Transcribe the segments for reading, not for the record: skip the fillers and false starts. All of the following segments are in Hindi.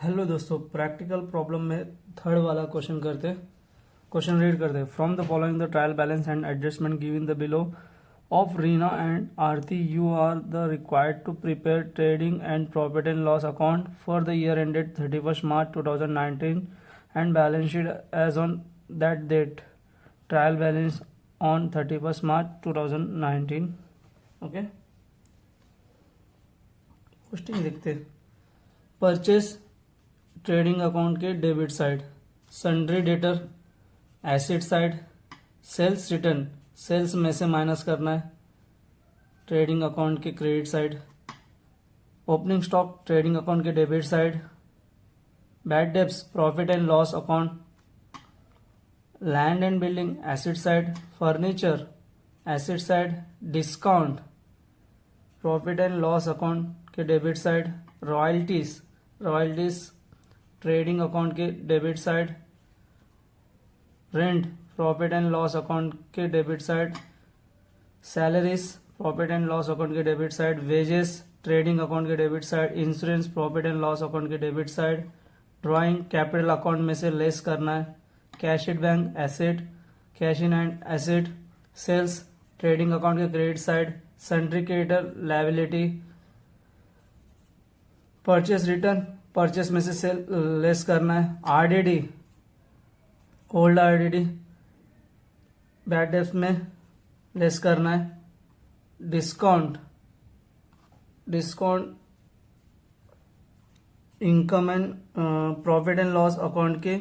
हेलो दोस्तों, प्रैक्टिकल प्रॉब्लम में थर्ड वाला क्वेश्चन करते। क्वेश्चन रीड करते। From the following the trial balance and adjustment given the below of Reena and Aarti you are the required to prepare trading and profit and loss account for the year ended 31st March 2019 and balance sheet as on that date. Trial balance on 31st March 2019। Okay, question देखते। परचेस ट्रेडिंग अकाउंट के debit side, sundry debtor asset side, sales return sales में से माइनस करना है, ट्रेडिंग अकाउंट के credit side, opening stock trading account के debit side, bad debts profit and loss account, land and building asset side, furniture asset side, discount profit and loss account के debit side, royalties trading account के debit side, rent profit and loss account के debit side, salaries profit and loss account के debit side, wages trading account के debit side, insurance profit and loss account के debit side, drawing capital account में से लेस करना है, cash at bank asset, cash in and asset, sales trading account के credit side, sundry creditor liability, purchase return purchase में से सेल लेस करना है, RDD old RDD bad debts में लेस करना है, discount income and profit and loss account के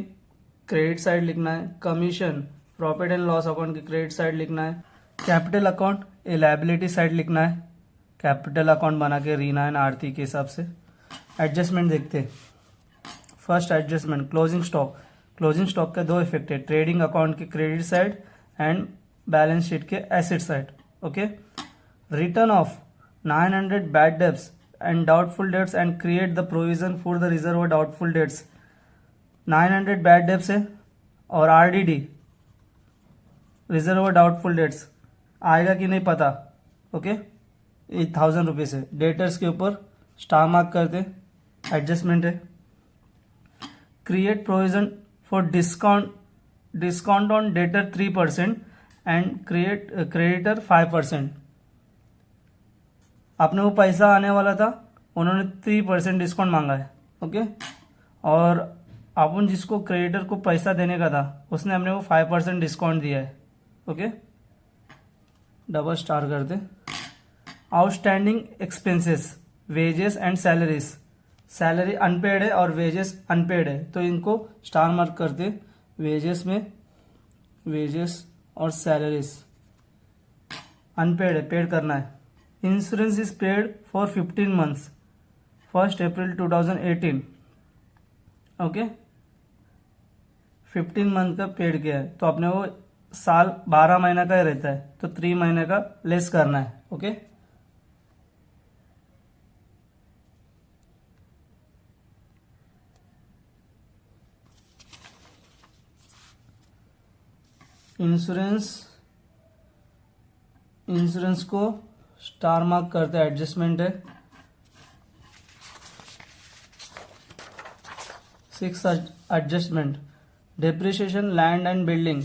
क्रेडिट साइड लिखना है, commission profit and loss account के क्रेडिट साइड लिखना है, कैपिटल अकाउंट ए लायबिलिटी साइड लिखना है, कैपिटल अकाउंट बना के रीना एंड आरती के हिसाब से। एडजस्टमेंट देखते। फर्स्ट एडजस्टमेंट, क्लोजिंग स्टॉक के दो इफेक्ट है, ट्रेडिंग अकाउंट के credit side and balance sheet के asset side. Okay, written off 900 bad debts and doubtful debts and create the provision for the reserve doubtful debts. 900 bad debts है और आरडीडी रिजर्व डाउटफुल डेट्स आएगा कि नहीं पता। ओके, 1000 रुपीज है, डेटर्स के ऊपर स्टार मार्क करते। एडजस्टमेंट है, create provision for discount on debtor 3% and create creditor 5%। आपने वो पैसा आने वाला था, उन्होंने 3% डिस्काउंट मांगा है। ओके, और अपन जिसको क्रेडिटर को पैसा देने का था उसने हमने वो 5% डिस्काउंट दिया है। ओके, डबल स्टार करते। Outstanding expenses, wages and salaries, salary unpaid है और वेजेस अनपेड है तो इनको स्टार मार्क करते। वेजेस में वेजेस और सैलरीज अनपेड है, पेड करना है। Insurance is paid for 15 months 1 April 2018। Okay, 15 month का पेड किया है तो अपने वो साल 12 महीना का ही रहता है तो 3 महीने का लेस करना है। ओके, इंश्योरेंस को स्टार मार्क करते हैं। एडजस्टमेंट है। 6 adjustment, depreciation land and building,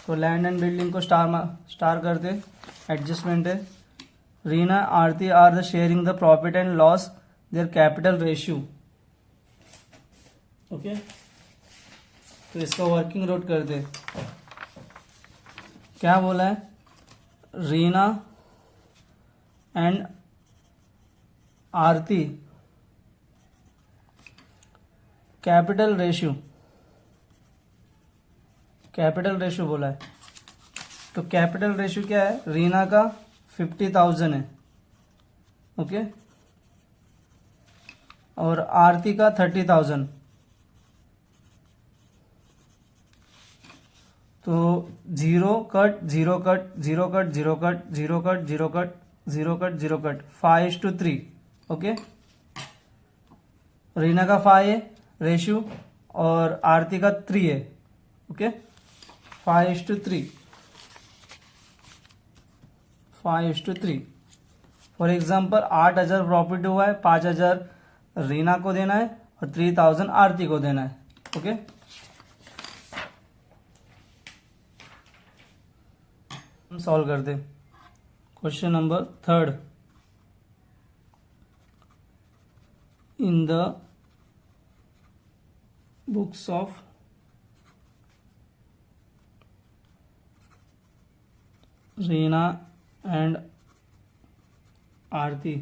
तो लैंड एंड बिल्डिंग को स्टार करते। एडजस्टमेंट है। Reena Aarti are the sharing the profit and loss their capital ratio. Okay, तो इसका वर्किंग नोट करते। क्या बोला है, Reena and Aarti capital ratio बोला है। तो कैपिटल रेशियो क्या है, रीना का 50,000 है। ओके, और आरती का 30,000। तो 0 cut 0 cut 0 cut 0 cut 0 cut 0 cut 0 cut 0 cut 5:3। Okay, Reena का 5 है रेशियो और आरती का 3 है। ओके, 5:3 5:3। फॉर एग्जाम्पल 8,000 प्रॉफिट हुआ है, 5,000 रीना को देना है और 3000 आरती को देना है। ओके, हम सॉल्व करते। Question number 3, in the books of Reena and Aarti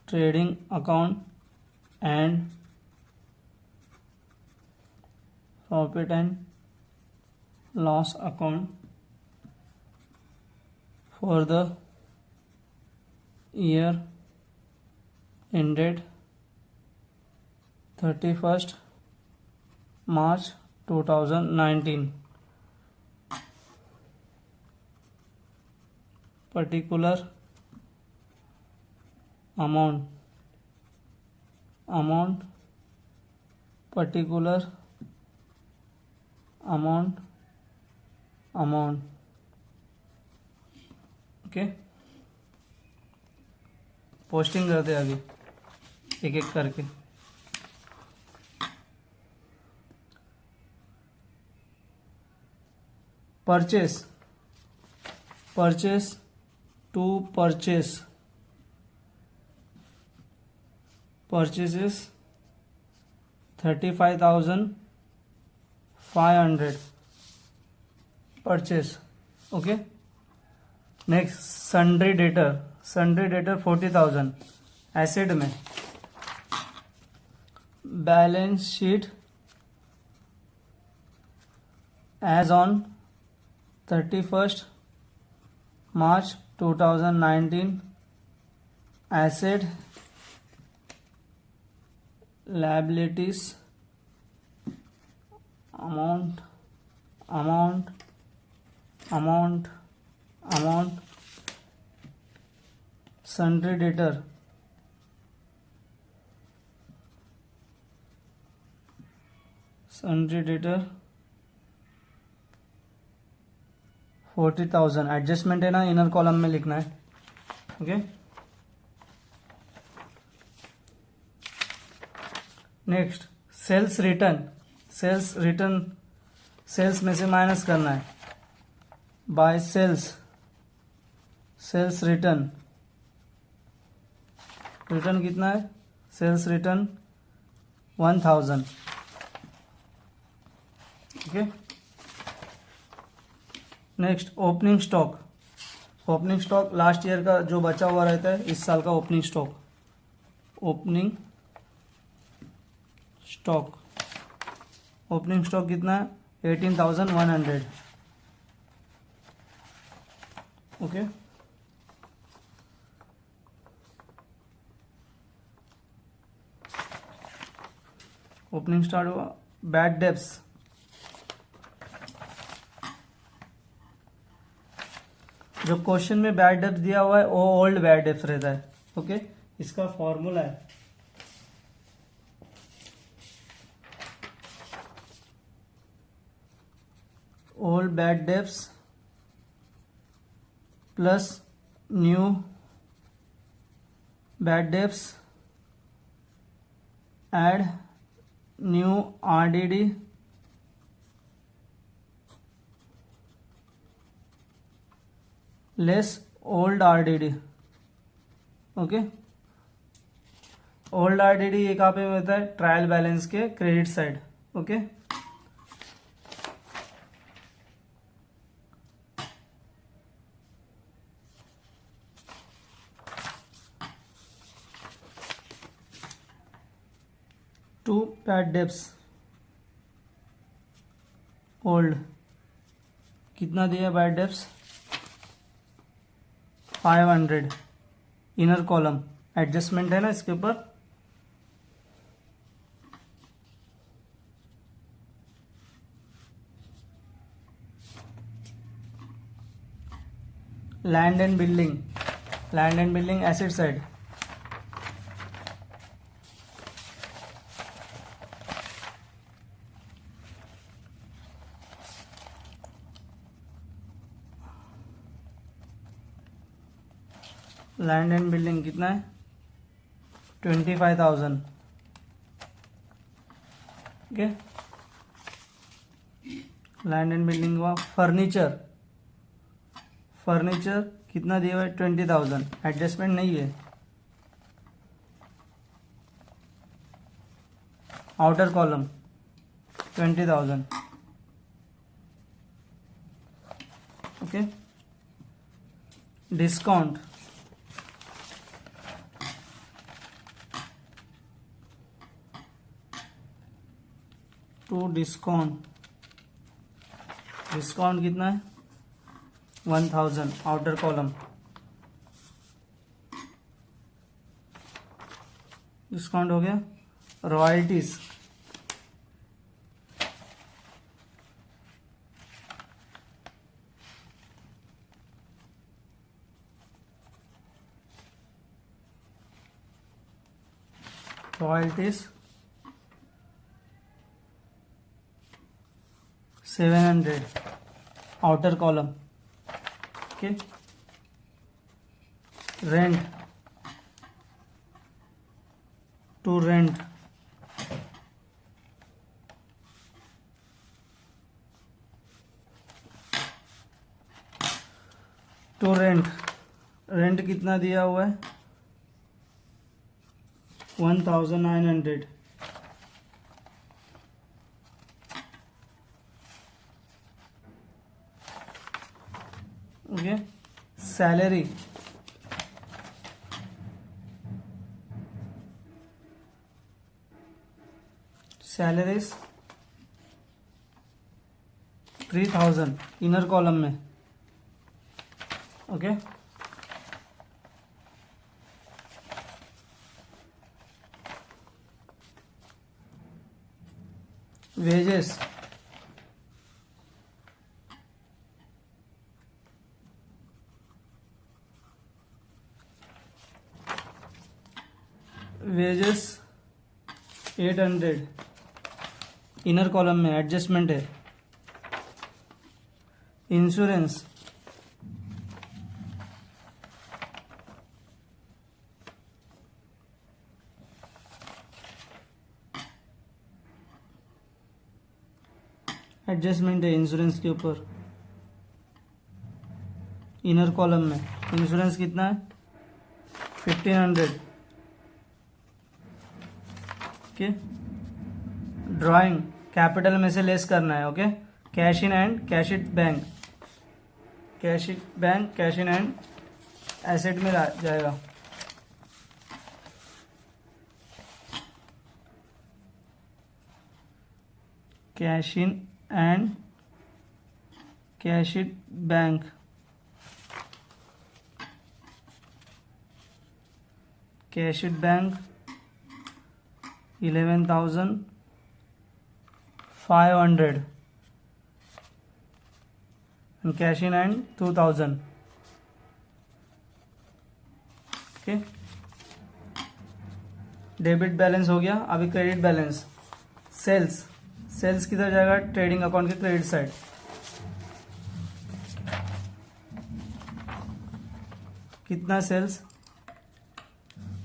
trading account and profit and loss account for the year ended 31st March 2019, particular amount particular amount okay, posting करते अभी एक एक करके। Purchase to purchase purchases 35,500 purchase. Okay, next sundry debtor 40,000 asset में। Balance sheet as on 31st March 2019, asset liabilities amount sundry debtor sundry debtor 40,000 adjustment है ना, इनर कॉलम में लिखना है। Okay, next sales return sales में से माइनस करना है। बाय सेल्स रिटर्न कितना है? Sales return 1000। Okay, next opening stock last year का जो बचा हुआ रहता है, इस साल का ओपनिंग स्टॉक कितना है? 18,100। ओके, ओपनिंग स्टार्ट हुआ। बैड डेब्ट्स जो क्वेश्चन में बैड डेब्ट दिया हुआ है वो ओल्ड बैड डेब्ट रहता है। ओके, इसका फॉर्मूला है old bad debts plus new bad debts add new RDD less old RDD. Okay, old RDD ये कहाँ पे होता है? ट्रायल बैलेंस के credit side. Okay, to bad debts old कितना दिया? Bad debts 500। Inner column adjustment है ना इसके ऊपर। Land and building asset side. Land and building कितना है 25,000। ओके, लैंड एंड बिल्डिंग हुआ। फर्नीचर कितना दिया हुआ है 20,000, एडजस्टमेंट नहीं है। Outer column 20,000। Okay, discount discount कितना है 1,000, आउटर कॉलम। डिस्काउंट हो गया। Royalties royalties 700, outer column. Okay, rent to rent rent कितना दिया हुआ है 1,900। Okay, salary salaries 3,000 inner column में। Okay, wages wages 800 inner column में, एडजस्टमेंट है। इंश्योरेंस एडजस्टमेंट है इंश्योरेंस के ऊपर, इनर कॉलम में। इंश्योरेंस कितना है 1,500। ओके, ड्राइंग कैपिटल में से लेस करना है। Okay, cash in hand cash at bank, cash in and asset में जाएगा। Cash in hand cash at bank, cash at bank 11,500 and cash in and 2,000। Okay, debit balance हो गया। अभी क्रेडिट बैलेंस। सेल्स किधर जाएगा ट्रेडिंग अकाउंट के क्रेडिट साइड। कितना सेल्स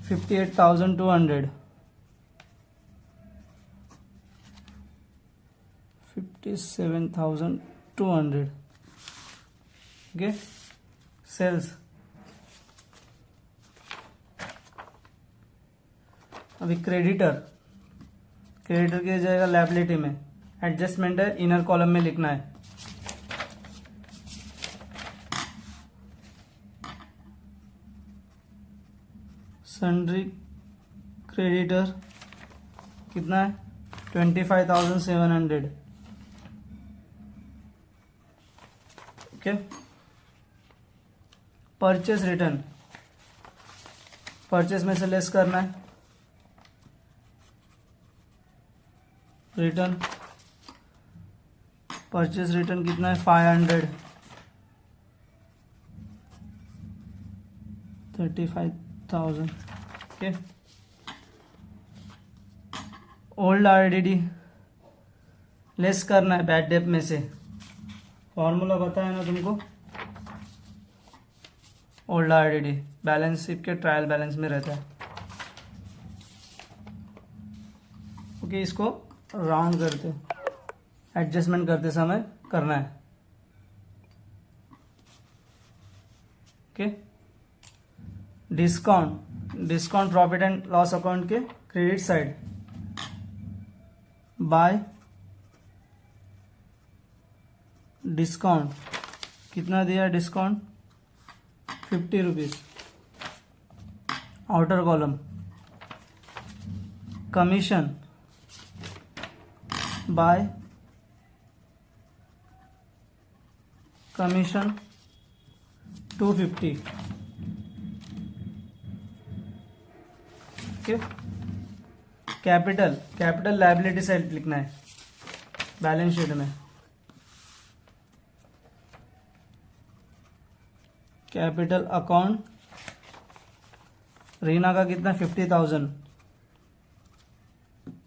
58,200, 57,200। Okay, sales. अभी क्रेडिटर के जाएगा लायबिलिटी में, एडजस्टमेंट है, इनर कॉलम में लिखना है। सन्ड्री क्रेडिटर कितना है 25,700। ओके, परचेस रिटर्न, परचेस में से लेस करना है। रिटर्न परचेस रिटर्न कितना है 500, 35,000। ओके, ओल्ड आरडीडी लेस करना है बैड डेट में से। फॉर्मूला बताया ना तुमको, ओल्ड आरडीडी बैलेंस शीट के ट्रायल बैलेंस में रहता है। ओके, इसको राउंड करते एडजस्टमेंट करते समय करना है। Okay, discount profit and loss account के क्रेडिट साइड बाय डिस्काउंट, कितना दिया discount 50 rupees. Outer column commission by commission 250। Okay, capital liability side लिखना है बैलेंस शीट में। कैपिटल अकाउंट रीना का कितना 50,000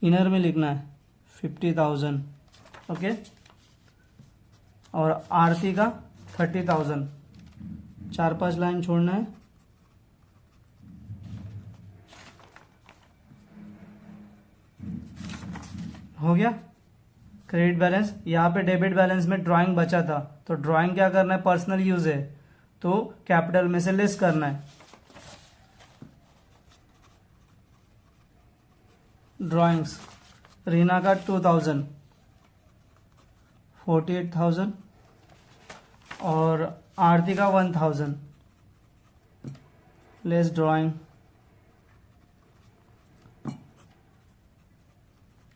इनर में लिखना है 50,000। ओके, और आरती का 30,000, 4-5 लाइन छोड़ना है। हो गया क्रेडिट बैलेंस। यहाँ पे डेबिट बैलेंस में ड्राइंग बचा था, तो ड्राइंग क्या करना है, पर्सनल यूज है तो कैपिटल में से लेस करना है। ड्राइंग्स रीना का 2,000, 48,000 और आरती का 1,000 लेस ड्राइंग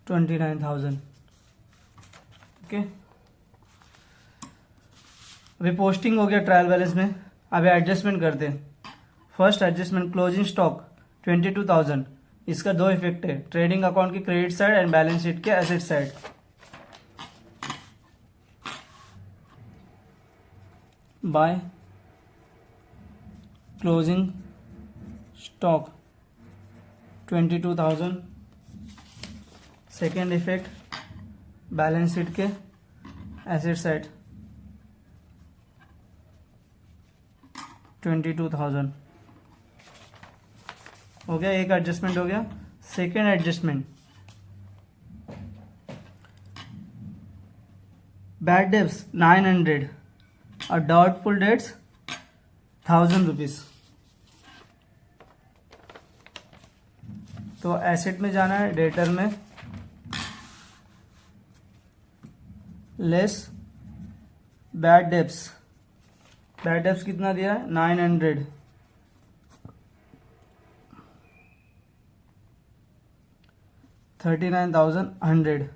29,000। ओके, अभी पोस्टिंग हो गया ट्रायल बैलेंस में। अभी एडजस्टमेंट करते हैं। First adjustment closing stock 22,000। इसका 2 इफेक्ट है, ट्रेडिंग अकाउंट की credit side and balance sheet के asset side. By closing stock 22,000। Second effect balance sheet के एसेट साइड 22,000। हो गया, एक एडजस्टमेंट हो गया। सेकेंड एडजस्टमेंट बैड डेब्स 900 और डाउटफुल डेट्स 1,000 रुपीज। तो एसेट में जाना है, डेटर में less bad debts. Bad debts कितना दिया है 900। $39,100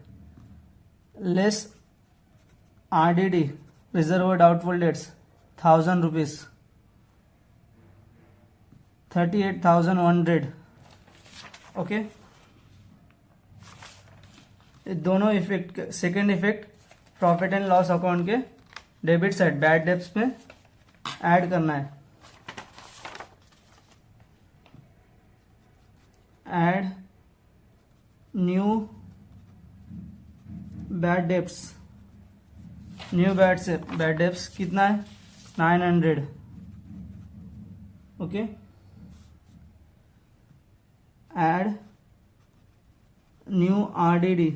less RDD reserve doubtful dates 1,000 rupees 38,100। Okay, ये दोनों effect, second effect profit and loss account के डेबिट साइड बैड डेब्ट्स में ऐड करना है। Add new bad debts, new bad debts कितना है 900। Okay, add new RDD,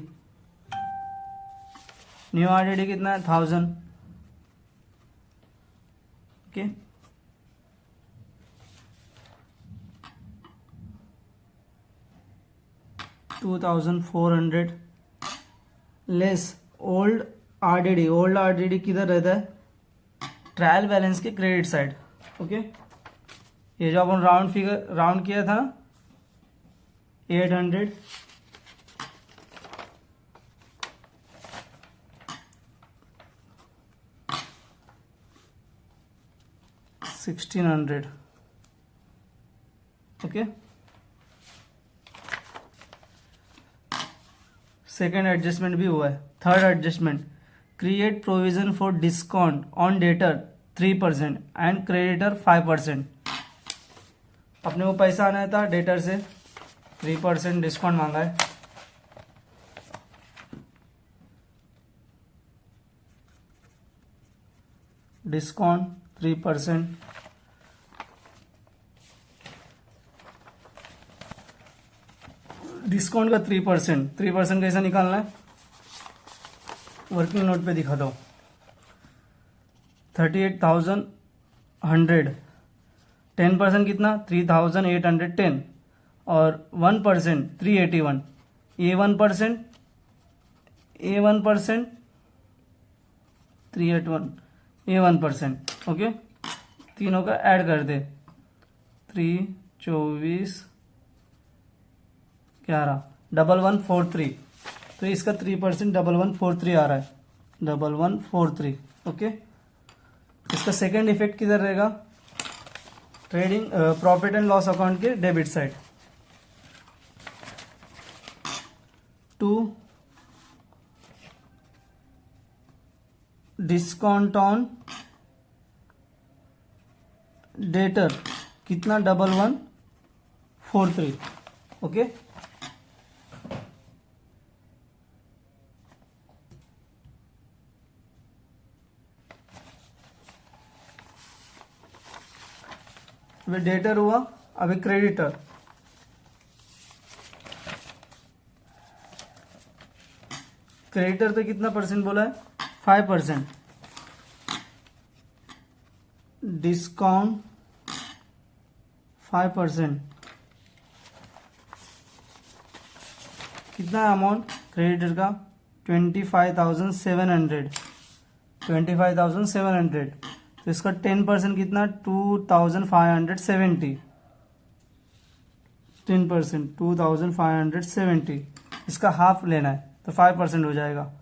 new RDD कितना है 1,000। Okay, $2,400 less old RDD। Old RDD किधर रहता है ट्रायल बैलेंस के क्रेडिट साइड। ओके, ये जो अपन राउंड किया था 800 1,600। ओके, सेकेंड एडजस्टमेंट भी हुआ है। Third adjustment create provision for discount on debtor 3% and creditor 5%। अपने को पैसा आना था डेटर से, 3% डिस्काउंट मांगा है। डिस्काउंट 3%, डिस्काउंट का 3%, 3% कैसा निकालना है, वर्किंग नोट पे दिखा दो। 38,100, 10% कितना 3,810 और 1% 381, ये 1%, ये 1%, 381, ये 1%, ओके। तीनों का ऐड कर दे, 3, 24, 11, 1143, तो इसका 3% 1143 आ रहा है, 1143, ओके। इसका सेकेंड इफेक्ट किधर रहेगा, trading profit and loss account के debit side, 2 discount on debtor कितना 1143, ओके। अभी डेटर हुआ, अभी क्रेडिटर, क्रेडिटर पे कितना परसेंट बोला है, 5%, डिस्काउंट 5%, कितना अमाउंट क्रेडिटर का 25,700, 25,700, तो इसका 10% कितना 2,570, 10% 2,570, इसका हाफ लेना है तो 5% हो जाएगा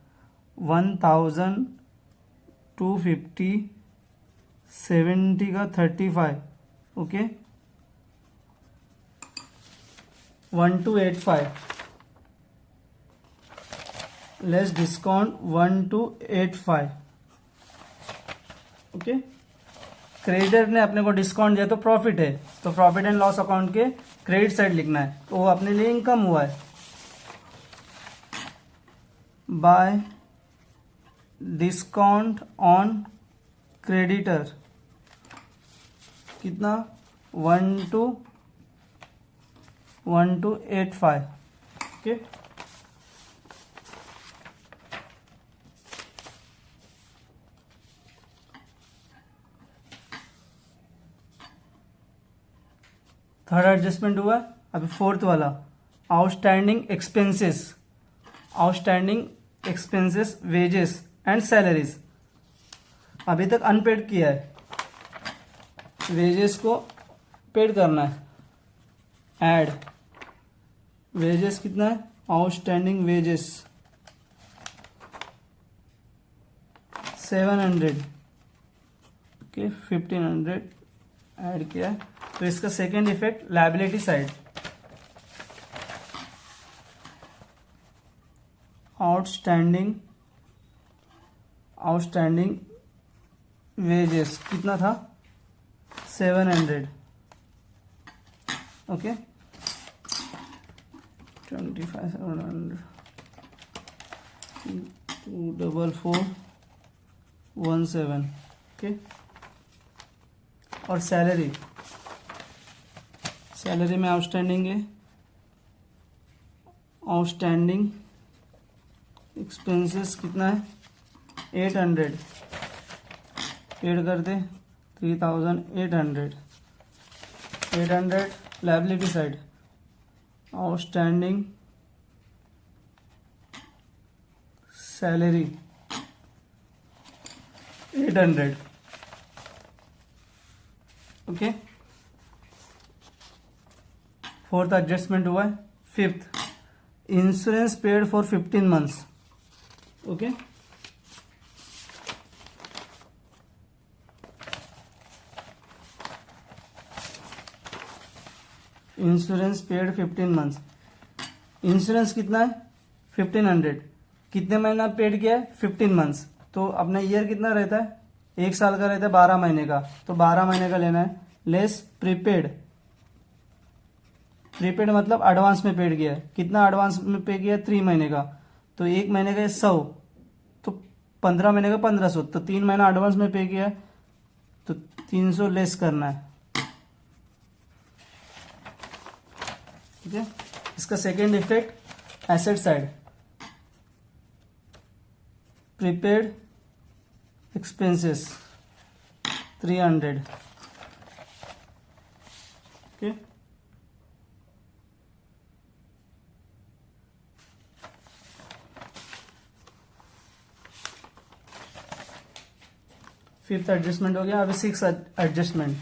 1,250, 70 का 35, okay, 1285 less discount 1285, okay. Creditor ने अपने को डिस्काउंट दिया तो प्रॉफिट है, तो प्रॉफिट एंड लॉस अकाउंट के क्रेडिट साइड लिखना है, तो वो अपने लिए इनकम हुआ है। बाय डिस्काउंट ऑन क्रेडिटर कितना 1285, ओके। थर्ड एडजस्टमेंट हुआ, अभी फोर्थ वाला, outstanding expenses, outstanding expenses wages and salaries, अभी तक अनपेड किया है, वेजेस को पेड करना है, ऐड वेजेस कितना है, आउटस्टैंडिंग वेजेस 700, ओके, 1500 ऐड किया है, तो इसका second effect liability side, outstanding wages कितना था 700, ओके, 25,700, 24417, ओके। और सैलरी में आउटस्टैंडिंग है, आउटस्टैंडिंग एक्सपेंसेस कितना है 800, पेड कर दे 3,800, 800 liability side, outstanding salary 800, okay. Fourth adjustment हुआ है। Fifth, insurance paid for 15 months, okay. Insurance paid 15 months, insurance कितना है 1500, कितने महीना पेड किया है 15 मंथ्स, तो अपना ईयर कितना रहता है 1 साल का रहता है 12 महीने का, तो 12 महीने का लेना है, लेस प्रीपेड, प्रीपेड मतलब एडवांस में पेड किया है, कितना एडवांस में पे किया है 3 महीने का, तो 1 महीने का 100, तो 15 महीने का 1500, तो 3 महीना एडवांस में पे किया है, तो 300 लेस करना है, ठीक है। इसका second effect asset side, prepaid expenses 300, okay. Fifth adjustment हो गया। अभी six adjustment,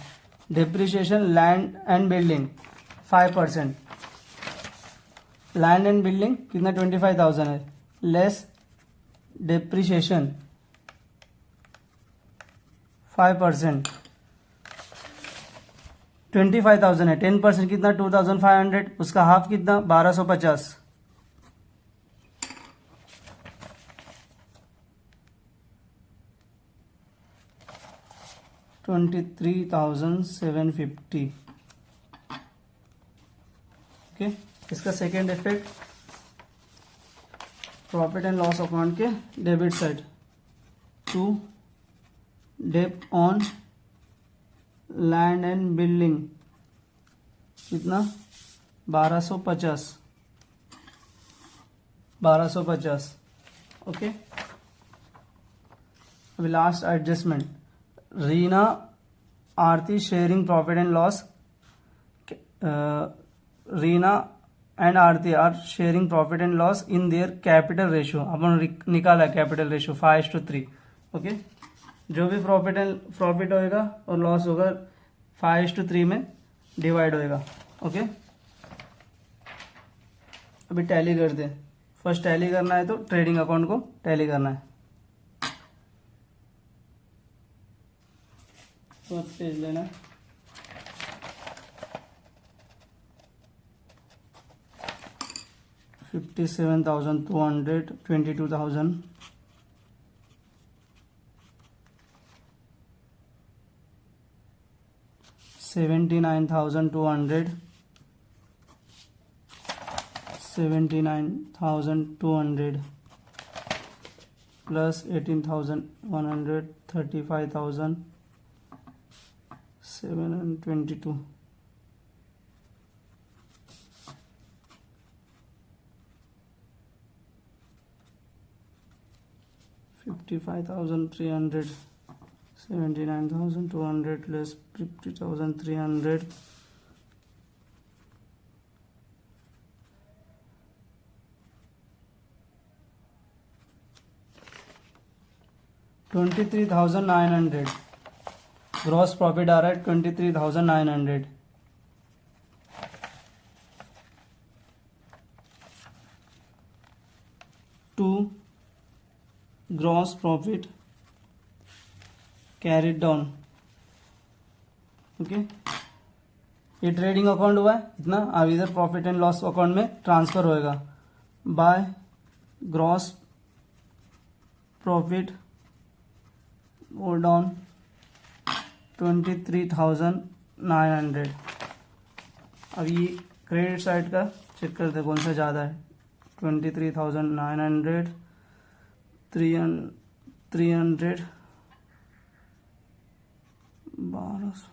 depreciation land and building 5%। Land and building कितना 25,000 है, लेस डिप्रिशिएशन 5%, 25,000 है, 10% कितना 2,500, उसका हाफ कितना 1250, 23,750, ओके। इसका second effect profit and loss account के debit side, to dep on land and building कितना 1250, ओके। अभी last adjustment, Reena Aarti sharing profit and loss, Reena and Aarti are sharing profit and loss in their capital ratio, अपन निकाला कैपिटल रेशियो 5:3, ओके। जो भी प्रॉफिट होएगा और लॉस होगा 5:3 में डिवाइड होएगा, ओके। अभी टैली करते हैं। फर्स्ट टैली करना है तो ट्रेडिंग अकाउंट को टैली करना है, तो पेज लेना है। $57,200, 22,000, $79,200, 79,200 plus 18,100, 35,722, $55,300, 79,200 less 50,300, 23,900 ग्रॉस प्रॉफिट आ रहा है 23,900, to gross profit carried down, okay. ये ट्रेडिंग अकाउंट हुआ है इतना, अब इधर प्रॉफिट एंड लॉस अकाउंट में ट्रांसफर होएगा बाय ग्रॉस प्रॉफिट और डाउन 23,900। अब ये क्रेडिट साइड का चेक करते कौन सा ज़्यादा है, 23,900, 300, 1200,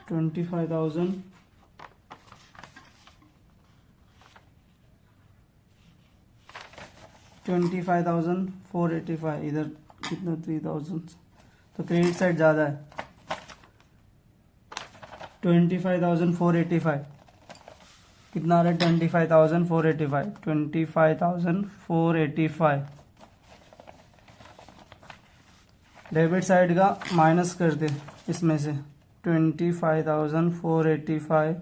25,000, 25,485, इधर कितना 3,000, तो क्रेडिट साइड ज़्यादा है 25,485, कितना आ रहा है 25,485, 25,485। डेबिट साइड का माइनस कर दे इसमें से 25,485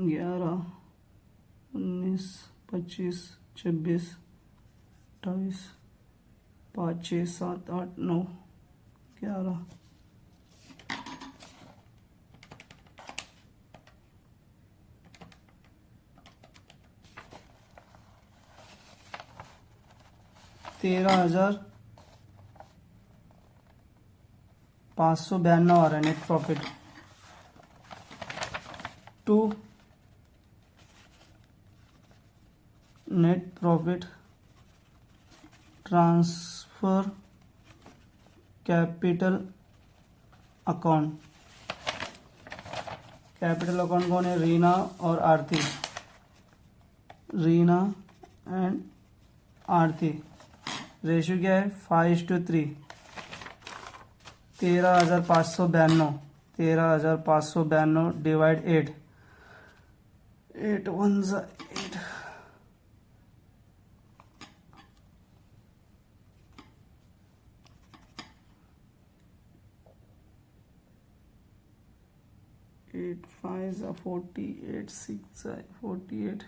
11, 19, 25, 26, 28, 5, 6, 7, 8, 9, 11, 13,592 आ रहा है net profit to net profit transfer capital account. Capital account कौन है? रीना और आरती, रीना एंड आरती। रेशियो क्या है? 5:3। 13,592 डिवाइड 8, 8 1 8, 8 5 48, 6 48,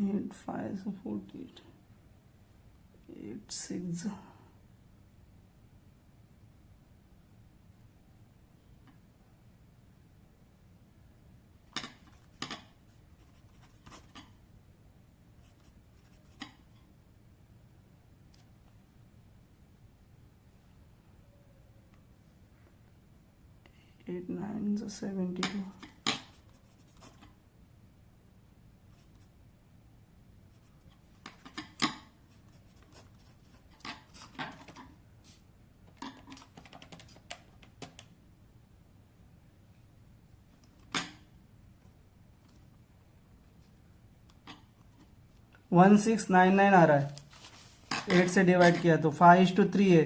8 5 48, 8 6 8 9 72। वन 699 आ रहा है, 8 से डिवाइड किया तो 5:3 है,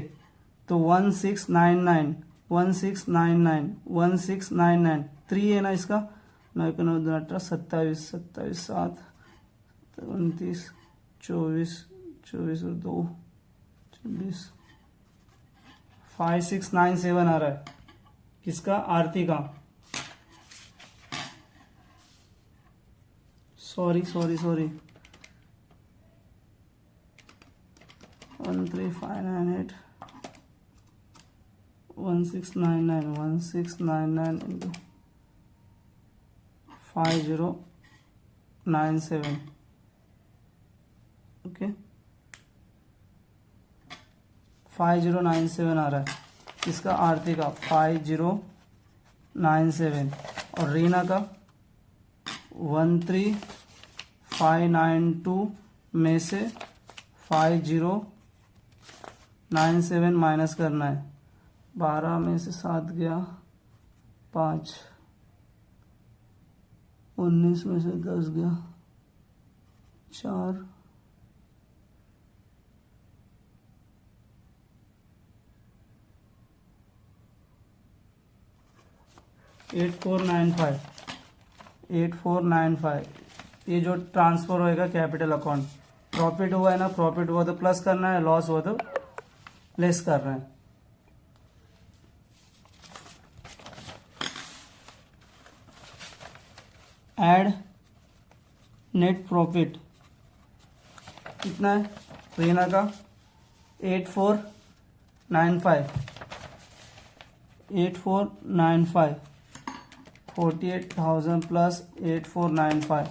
तो 1699 1699 1699 3 है ना इसका। 9 9 18 27 27 7 29 24 24 और 2 26 5697 आ रहा है किसका? आरती का। Sorry 13598 1699 into 5097। ओके 5097 आ रहा है इसका, आरती का 5097 और रीना का 13592 में से 5097 माइनस करना है। 12 में से 7 गया 5, 19 में से 10 गया 4, 8495 ये जो ट्रांसफर होएगा कैपिटल अकाउंट। प्रॉफिट हुआ है ना, प्रॉफिट हुआ तो प्लस करना है, लॉस हुआ तो लेस करना है। ऐड नेट प्रॉफिट कितना है रीना का? 8495 48,000 plus 8495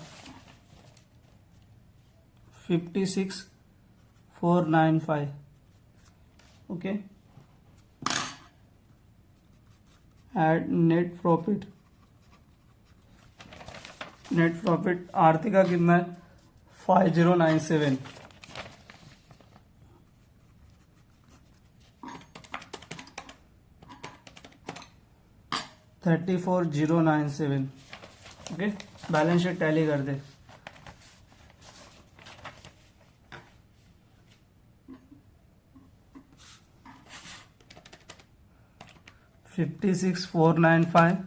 56,495। Okay add net profit. Net profit Aarti का कितना है? 5097। $34,097। ओके बैलेंस शीट टैली कर दे। $56,495,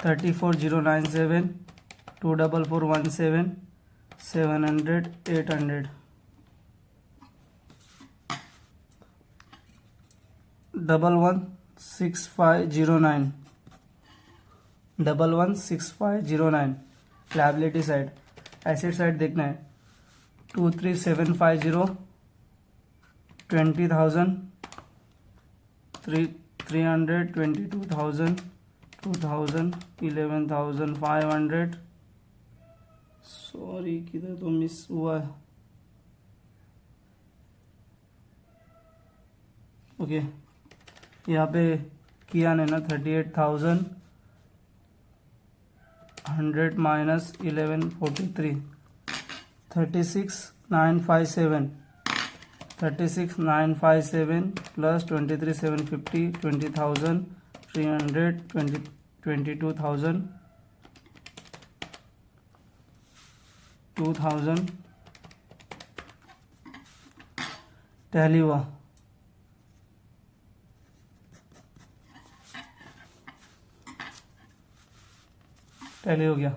$34,097, 24417, 700, 800, 116509, 116509। लायबिलिटी साइड, एसेट साइड देखना है 23750, 20,000, 300, 22,000, 2,000, 11,500, सॉरी किधर तो मिस हुआ है। ओके, यहाँ पे किया ने ना 38,100 माइनस 1143, 36,957, 36,957 प्लस 23,750, 20,300, 22,000, 2,000 टैली हुआ। टैली हो गया।